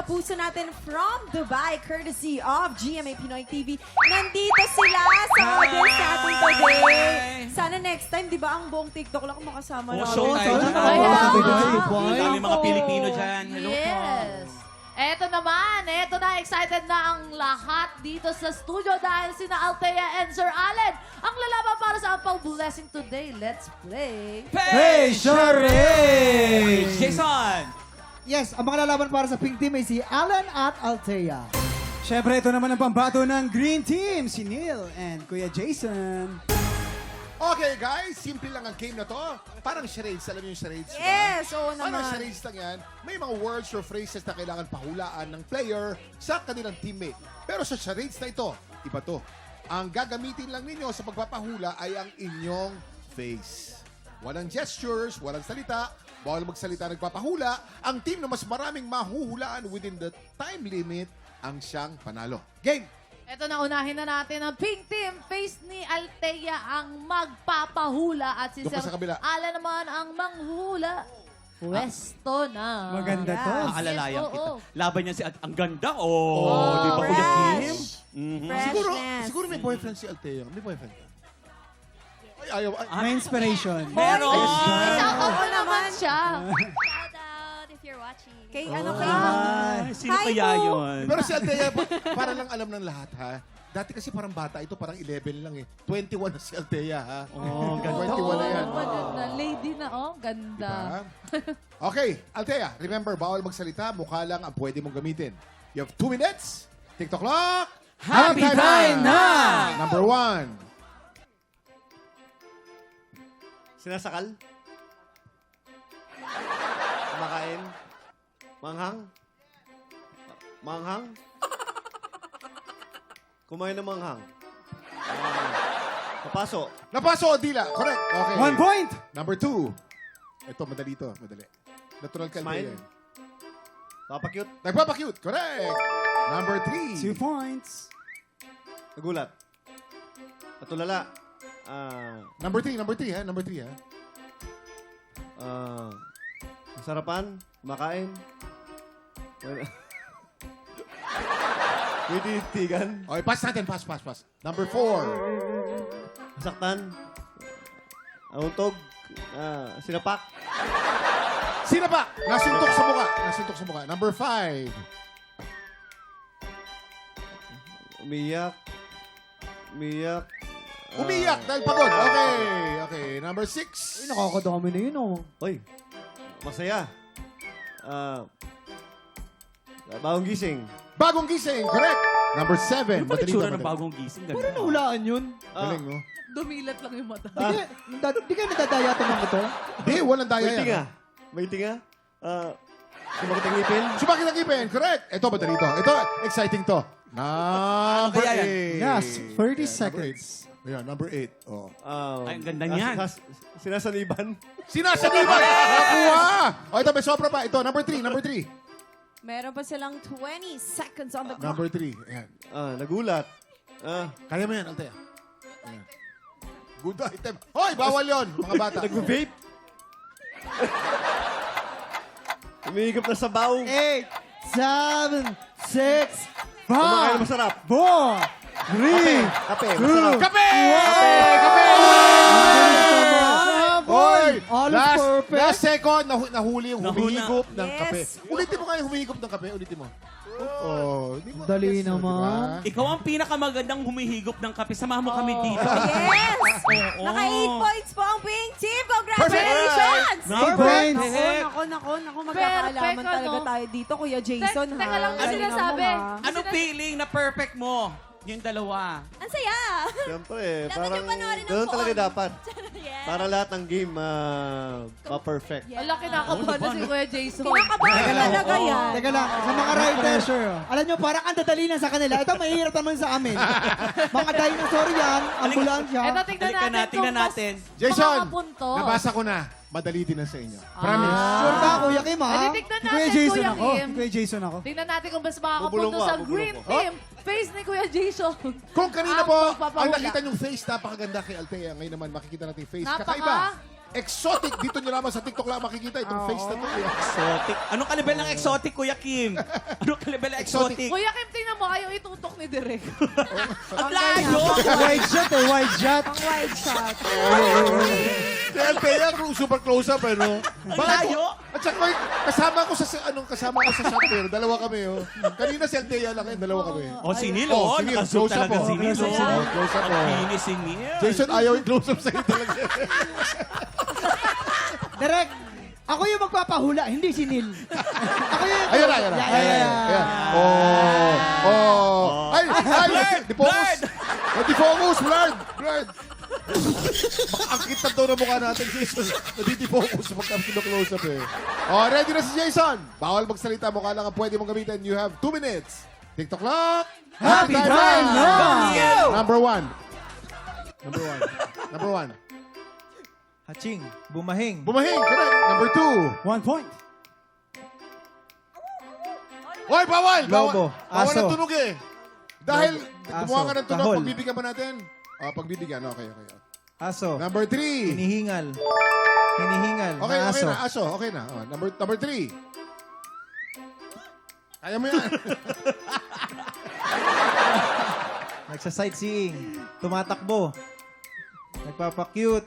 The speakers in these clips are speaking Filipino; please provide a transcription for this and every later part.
kapuso natin from Dubai, courtesy of GMA Pinoy TV. Nandito sila sa audience natin today. Sana next time, di ba, ang buong TikTok lang makasama Oh, natin. show tayo dyan. Ang dami mga Pilipino dyan. Hello po. Yes. Eto naman, eto na, excited na ang lahat dito sa studio dahil sina Althea and Sir Allen ang lalaban para sa Ampaw Blessing today. Let's play. Hey, Sherry! Jason! Yes, ang mga lalaban para sa pink team ay si Alan at Althea. Siyempre, ito naman ang pambato ng green team, si Neil and Kuya Jason. Okay guys, simple lang ang game na to. Parang charades, alam niyo yung charades? di ba? Yes, oo Parang naman. charades lang yan. May mga words or phrases na kailangan pahulaan ng player sa kanilang teammate. Pero sa charades na ito, iba to. Ang gagamitin lang ninyo sa pagpapahula ay ang inyong face. Walang gestures, walang salita, bawal magsalita nagpapahula. Ang team na mas maraming mahuhulaan within the time limit ang siyang panalo. Game! Eto na, unahin na natin ang pink team. Face ni Althea ang magpapahula at si Doon ka Sir sa kabila. Allen naman ang manghula. Pwesto na. Maganda to. Alalayan Yes, kita. oo. Laban niya si ang ganda. Oh, di ba Kuya Kim? Mhm. Freshness. Siguro may boyfriend si Althea. May boyfriend ka? Ay, ayaw. Ay, May inspiration. Meron! Shout out mo naman siya. Shout out if you're watching. Kay ano kay Ay, sino Hi, kaya Mo. yun? Pero si Althea, para lang alam ng lahat, ha? Dati kasi parang bata, ito parang 11 lang eh. 21 na si Althea, ha? Oh, ganda. 21 na yan. Maganda. Lady na, oh. Ganda. Diba? Okay, Althea, remember, bawal magsalita, mukha lang ang pwede mong gamitin. You have 2 minutes. TikTok clock. Happy time na! Number 1. Sinasakal? Kumakain? Manghang? Manghang? Kumain ng manghang? Papaso? Napaso o dila? Correct. Okay. 1 point! Number 2. Ito, madali to. Madali. Natural ka, Smile? Althea. Papakyut? Nagpapakute. Correct. Number 3. 2 points. Nagulat? Natulala? Number 3, ha? Number 3, ha? Sarapan? Kumakain? May tinitigan? Okay, pass natin. Pass. Number 4. Masaktan? Untog? Sinapak? Sino pa? Nasuntok sa mukha. Number 5. Umiyak? Umiyak dahil pagod. Okay. Number 6. Nakakadami na yun, oh. Hoy, masaya. Bagong gising. Bagong gising. Correct. Number 7. Ano ba itsura ng bagong gising? Parang nahulaan yun. Galing, no? Dumilat lang yung mata. Di ka nadadaya tumang ito? Di, walang daya May tinga. yan. May tinga. Sumakit ang ngipin. Sumakit ang ipin. Correct. Ito, madali to. Ito, exciting to. Number kaya 8. yan? Yes, 30 seconds. Ayan, number 8. Oh. Ay, ang ganda niyan. Sinasaniban. Sinasaniban! Nakuha! O, ito, may sobra pa. Ito, number 3. Meron pa silang 20 seconds on the clock. Number 3. Ayan. Nagulat. Kaya mo yan, Althea. Ayan. Good item. Hoy, bawal yon, mga bata. Nag-vape. Umihigop na sabaw. 8, 7, 6, 5, Kumakain masarap. 4, 3, Kape, masarap. Kape! Kape! Hoy! All perfect. Last second, nahuli yung humihigop ng Yes. kape. Ulitin mo nga yung humihigop ng kape. Ulitin mo. Oh, di mo Dali guess, naman. diba? Ikaw ang pinakamagandang humihigop ng kape. Samahan mo kami dito. Yes! Oo. Naka 8 points po ang pink team. Congratulations! Perfect. Nako, magkakaalaman Perfect, talaga ano? tayo dito, Kuya Jason. Teka lang, Galingan sinasabi. mo, ha? Anong feeling na perfect mo? Yung dalawa. Ang saya! Siyempre, Dapat parang yung panoorin ng doon talaga buong. dapat. Yes. Para lahat ng game ma-perfect. Wala, kinakabahan na si Kuya Jason. Kinakabahan talaga yan. Teka lang, sa mga riders, alam nyo, parang ang dadali na sa kanila. Ito, mahirap naman sa amin. Mga dinosaur yan, ambulansya. Eto, tingnan Halika natin. tingnan kung natin. Jason, mga puntos. nabasa ko na. Madali din na sa inyo. Promise. Sure ka, Kuya Kim, ha? Edi, tignan Si Kuya natin, Jason Kuya ako. Kim. Si Kuya Jason ako. Tingnan natin kung mas Bubulong makakapuntos ko, sa bubulong green ko. team. Face ni Kuya Jason. Kung kanina Ang po, magpapahula. ang nakita niyong face, napakaganda kay Althea. Ngayon naman, makikita natin yung face. Napaka- Kakaiba. exotic. Dito nyo naman sa TikTok lang makikita itong face na to. Exotic. Anong kalibel ng exotic, Kuya Kim? Anong kalibel ng exotic? Kuya Kim, tingnan mo, ayaw itutok ni Direk. Ang layo! Wide shot eh, wide shot. Ang wide shot. Si Althea, super close-up, no? layo. At saka, kasama ko sa shot, pero dalawa kami, oh. Kanina si Althea lang, dalawa kami. O, si Neil, Oh, oh. si Neil, Nakazoom close up, talaga oh. si Neil, Close up, oh. close up, oh. Ang kinis si Neil. Jason, ayaw yung close-up sa'yo talaga. Direk, ako yung magpapahula, hindi si Neil. Ako yung... Ayan na. Ayan. Oh. Ay! Di-focus. Di-focus, blurred. Ang kita daw na mukha natin, Jason. Nadi-focus pagka kino-close up eh. Oh, ready na si Jason. Bawal magsalita, mukha lang ang pwede mong gamitin. You have 2 minutes. TikTok clock. Happy time na! Number one. Haching, bumahing. Bumahing, correct. Number 2. 1 point. Hoy, bawal! Lobo, Bawal aso. ang tunog eh. Dahil Aso, gumawa ka ng tunog, tahol. pagbibigyan ba natin? Pagbibigyan, okay. Aso, Number 3. hinihingal. Hinihingal Okay, na okay aso. na, aso. Okay na. Oh, number 3. Kaya mo yan. Nagsa-sightseeing. Tumatakbo. Nagpapakyut.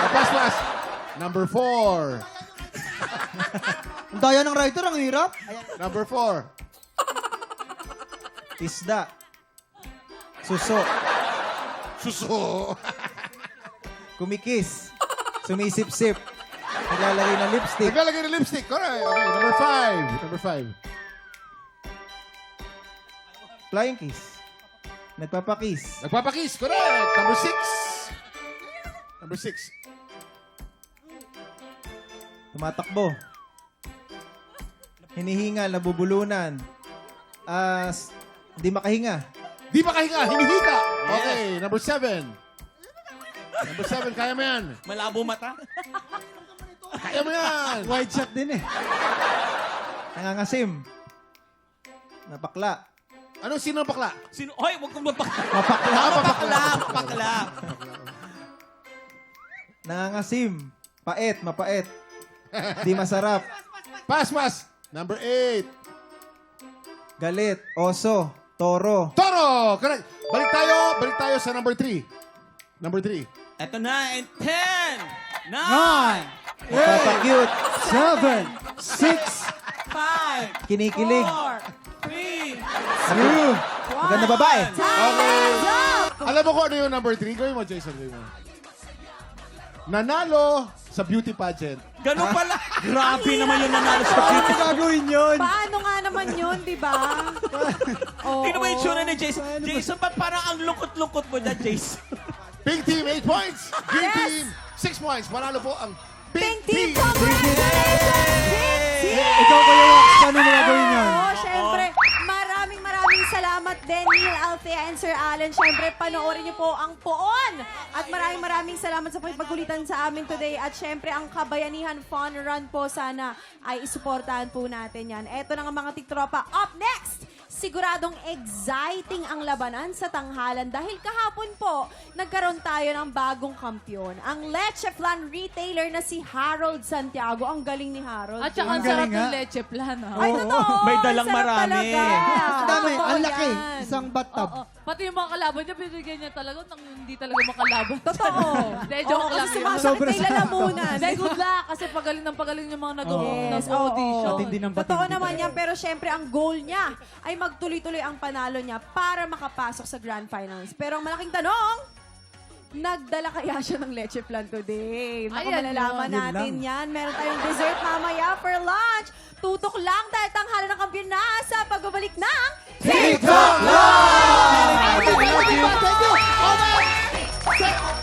Pas. Number 4. Ang daya ng writer, ang hirap. Number 4. Isda. Suso. Suso. Kumikis. Sumisip-sip. Nilalagay ng lipstick. Naglalagay ng lipstick. Correct. Okay, number 5. Flying kiss. Nagpapakis. Nagpapakis. Correct. Number 6. Tumatakbo. Hinihingal, nabubulunan. Hindi makahinga. Di ba kahinga? Hinihika. Okay, number 7. Kaya mo yan. Malabo mata. Kaya mo yan. Wide shot din eh. Nangangasim. Napakla. Ano, sino ang bakla? Sino? Hoy, wag kong mapakla. Mapakla. Nangangasim. Pait, mapait. Di masarap. Pas. Number 8. Galit. Oso. Toro. Toro! Correct. Balik tayo sa number 3. Number 3. Eto na, and 10, 9, 9, Nagpapakyut. 7, 6, 5, Kinikilig. 4, 3, Maganda babae. Okay. Alam mo kung ano yung number 3? Gawin mo, Jason. Nanalo sa beauty pageant. Ganun pala. Grabe naman yung nanalo sa Paano beauty. gagawin yun? Paano nga naman yun, di ba? Oo. Tingnan mo yung tsura ni Jason. Jason, ba't parang ang lungkot-lungkot mo dyan, Jason? Pink team, 8 points. Green team, 6 points. Panalo po ang Pink Pink Team, team. congratulations! Ikaw kayo, paano mo gagawin yun? Oo, syempre, maraming salamat din, Neil, Althea, and Sir Allen. Syempre, panoorin niyo po ang Poon. At maraming salamat sa pagkulitan sa amin today. At syempre, ang Kabayanihan Fun Run po, sana ay isuportahan po natin yan. Eto na nga mga tiktropa. Up next, siguradong exciting ang labanan sa tanghalan dahil kahapon po, nagkaroon tayo ng bagong kampyon. Ang Leche Flan retailer na si Harold Santiago. Ang galing ni Harold. At saka ang Ang sarap galing ng nga. leche plan, ha? Ay, totoo. May dalang Sarap marami. talaga. Ang dami, Totoo ang laki. yan. Isang bathtub. Oo. Pati yung mga kalaban niya, binigyan niya talaga ng hindi talaga makalaban. Totoo. Hindi, Oo, joke lang kasi yun. sumasakit Sobra kay sa- lalamunan. Hindi, good luck. Kasi pagaling yung mga Yes, nag-audition. oo. Patindi ng patindi. Totoo naman yan, pero syempre ang goal niya ay magtuloy-tuloy ang panalo niya para makapasok sa Grand Finals. Pero ang malaking tanong, nagdala kaya siya ng leche flan today? Naku, Ayan malalaman yun. natin Yun yan. Meron tayong dessert mamaya for lunch. Tutok lang dahil tanghalan ng kampiyon na sa pagbabalik ng TikTok Live! Thank you.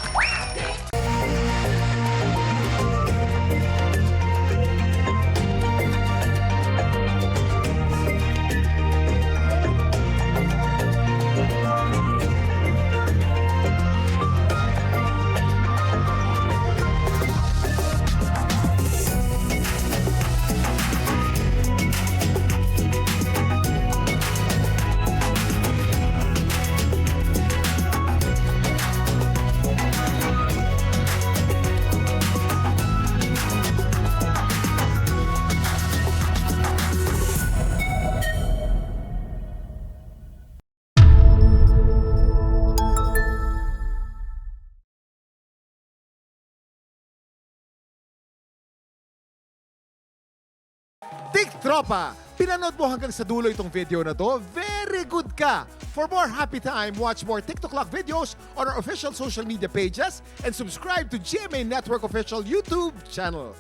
Tropa, pinanood mo hanggang sa dulo itong video na to? Very good ka! For more happy time, watch more TikTok videos on our official social media pages and subscribe to GMA Network official YouTube channel.